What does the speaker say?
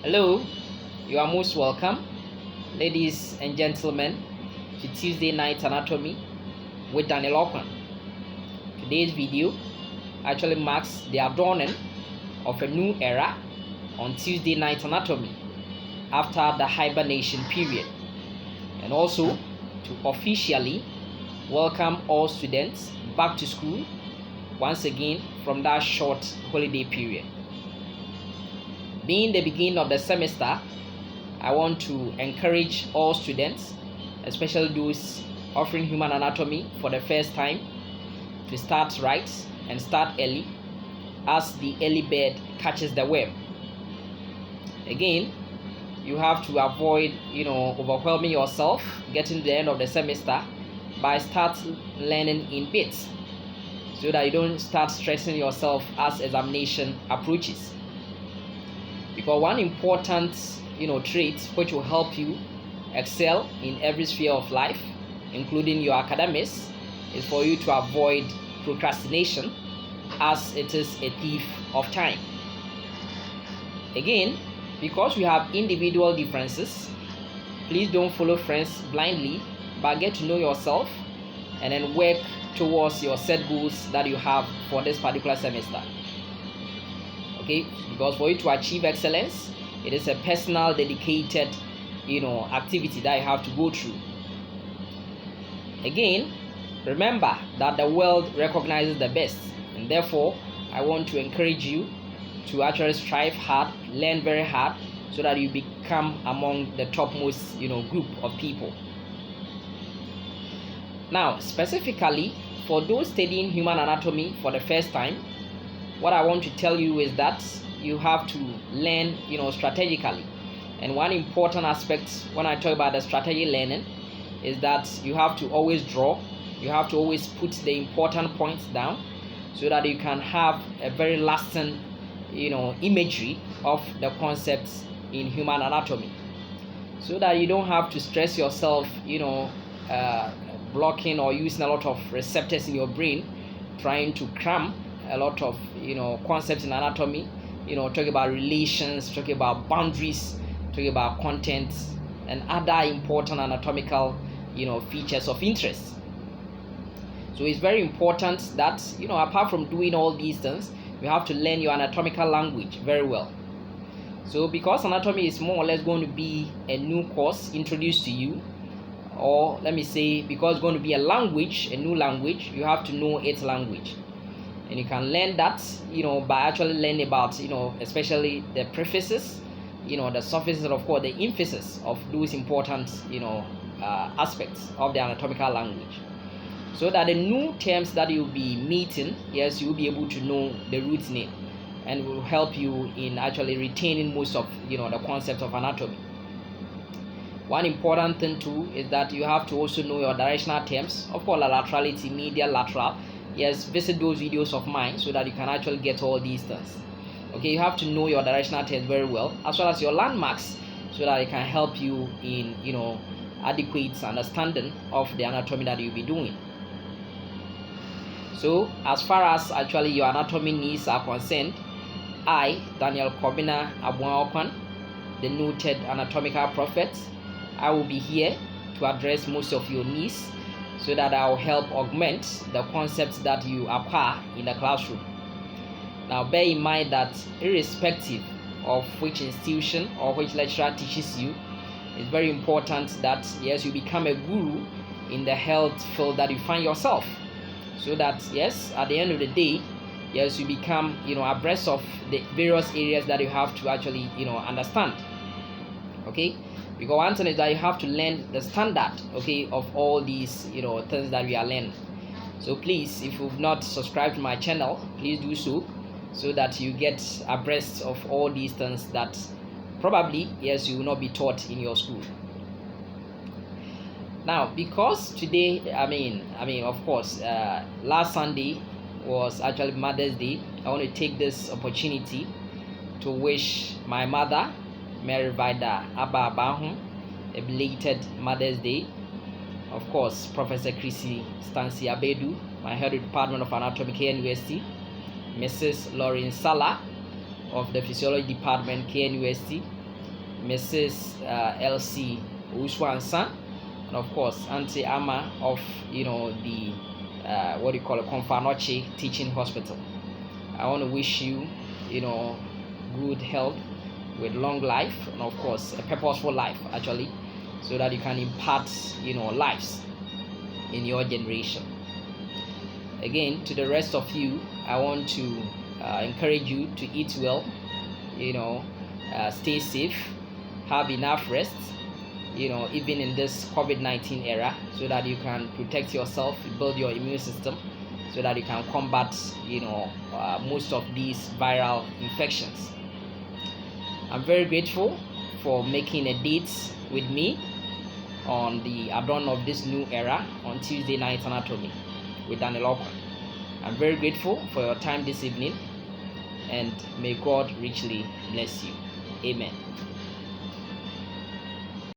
Hello, you are most welcome, ladies and gentlemen, to Tuesday Night Anatomy with Daniel Okwan. Today's video actually marks the dawning of a new era on Tuesday Night Anatomy after the hibernation period, and also to officially welcome all students back to school once again from that short holiday period. Being the beginning of the semester, I want to encourage all students, especially those offering human anatomy for the first time, to start right and start early, as the early bird catches the worm. Again, you have to avoid overwhelming yourself getting to the end of the semester by start learning in bits, so that you don't start stressing yourself as examination approaches. Because one important trait which will help you excel in every sphere of life, including your academics, is for you to avoid procrastination, as it is a thief of time. Again, because we have individual differences, please don't follow friends blindly, but get to know yourself and then work towards your set goals that you have for this particular semester. Okay, because for you to achieve excellence, it is a personal, dedicated activity that you have to go through. Again, remember that the world recognizes the best, and therefore I want to encourage you to actually strive hard, learn very hard, so that you become among the topmost group of people. Now, specifically for those studying human anatomy for the first time, what I want to tell you is that you have to learn strategically. And one important aspect when I talk about the strategy learning is that you have to always draw, you have to always put the important points down, so that you can have a very lasting imagery of the concepts in human anatomy, so that you don't have to stress yourself blocking or using a lot of receptors in your brain trying to cram a lot of concepts in anatomy, talking about relations, talking about boundaries, talking about content and other important anatomical features of interest. So it's very important that apart from doing all these things, you have to learn your anatomical language very well. So because anatomy is more or less going to be a new course introduced to you, or let me say because it's going to be a language, a new language, you have to know its language. And you can learn that by actually learning about especially the prefaces, the suffixes, and of course the emphasis of those important aspects of the anatomical language, so that the new terms that you'll be meeting, yes, you'll be able to know the root name, and will help you in actually retaining most of the concept of anatomy. One important thing too is that you have to also know your directional terms, of course, laterality, medial, lateral. Yes, visit those videos of mine so that you can actually get all these things. Okay, you have to know your directional terms very well, as well as your landmarks, so that it can help you in adequate understanding of the anatomy that you'll be doing. So as far as actually your anatomy needs are concerned, I, Daniel Kobina Abuan, the noted anatomical prophet, I will be here to address most of your needs, so that I will help augment the concepts that you acquire in the classroom. Now bear in mind that irrespective of which institution or which lecturer teaches you, it's very important that yes, you become a guru in the health field that you find yourself, so that yes, at the end of the day, yes, you become abreast of the various areas that you have to actually understand. Okay, because one thing is that you have to learn the standard of all these things that we are learning. So please, if you've not subscribed to my channel, please do so that you get abreast of all these things that probably yes, you will not be taught in your school. Now, because today of course last Sunday was actually Mother's Day, I want to take this opportunity to wish my mother, Mary Vida Abba Abahum, a belated Mother's Day. Of course, Professor Chrissy Stancy Abedu, my head of the Department of Anatomy, KNUST, Mrs. Lauren Sala of the Physiology Department, KNUST, Mrs. LC Uswansa, and of course Auntie Ama of the what do you call it, Konfanoche Teaching Hospital. I want to wish you good health with long life, and of course a purposeful life actually, so that you can impart lives in your generation. Again, to the rest of you, I want to encourage you to eat well, stay safe, have enough rest, even in this COVID-19 era, so that you can protect yourself, build your immune system, so that you can combat most of these viral infections. I'm very grateful for making a date with me on the dawn of this new era on Tuesday Night Anatomy with Daniel Okon. I'm very grateful for your time this evening, and may God richly bless you. Amen.